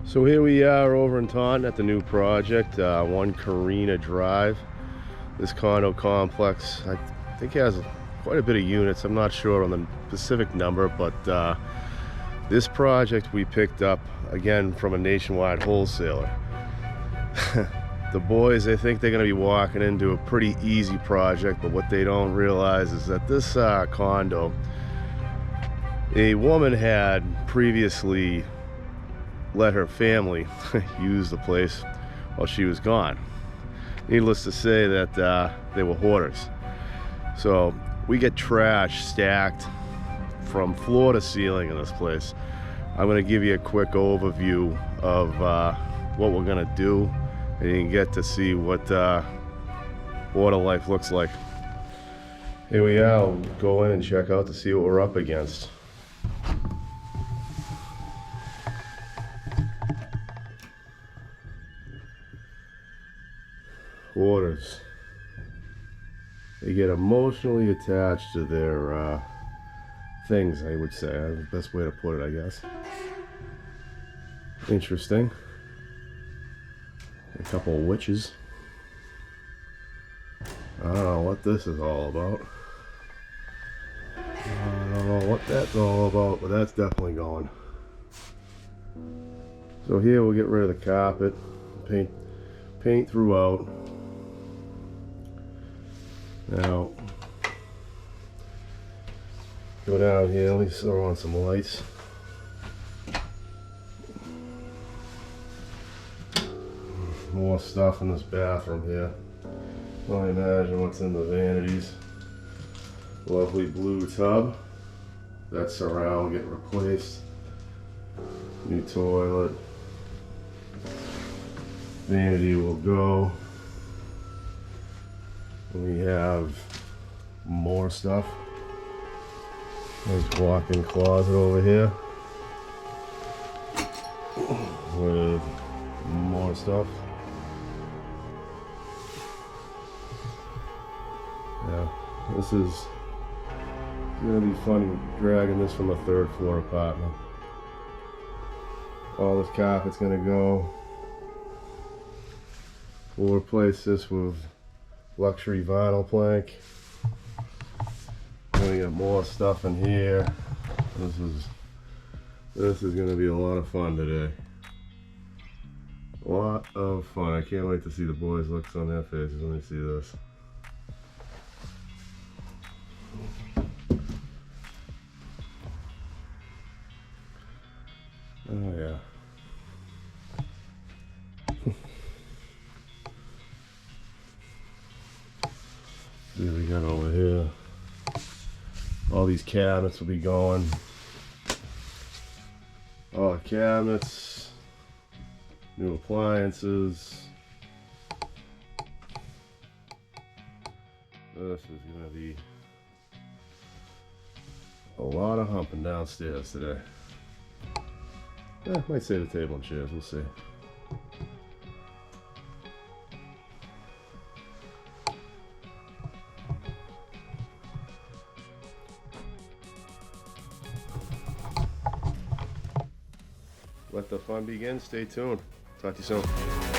So here we are over in Taunton at the new project, 1 Karena Drive. This condo complex, I think, has quite a bit of units. I'm not sure on the specific number, but this project we picked up again from a nationwide wholesaler. The boys, they think they're going to be walking into a pretty easy project, but what they don't realize is that this condo, a woman had previously let her family use the place while she was gone. Needless to say that they were hoarders. So we get trash stacked from floor to ceiling in this place. I'm going to give you a quick overview of what we're going to do, and you can get to see what water life looks like. Here we are. We'll go in and check out to see what we're up against. Hoarders. They get emotionally attached to their things, I would say. That's the best way to put it, I guess. Interesting. A couple of witches. I don't know what this is all about. I don't know what that's all about, but that's definitely going. So here we'll get rid of the carpet, paint throughout. Now, go down here, let me throw on some lights. More stuff in this bathroom here. Well, I imagine what's in the vanities. Lovely blue tub. That surround get replaced. New toilet. Vanity will go. We have more stuff. Nice walk-in closet over here with more stuff. Yeah, this is gonna be funny dragging this from a 3rd floor apartment. All this carpet's gonna go. We'll replace this with luxury vinyl plank. We got more stuff in here. This is gonna be a lot of fun today. A lot of fun. I can't wait to see the boys' looks on their faces when they see this. Oh yeah. See what we got over here. All these cabinets will be going. All the cabinets, new appliances. This is gonna be a lot of humping downstairs today. Might save the table and chairs, we'll see. Let the fun begin. Stay tuned. Talk to you soon.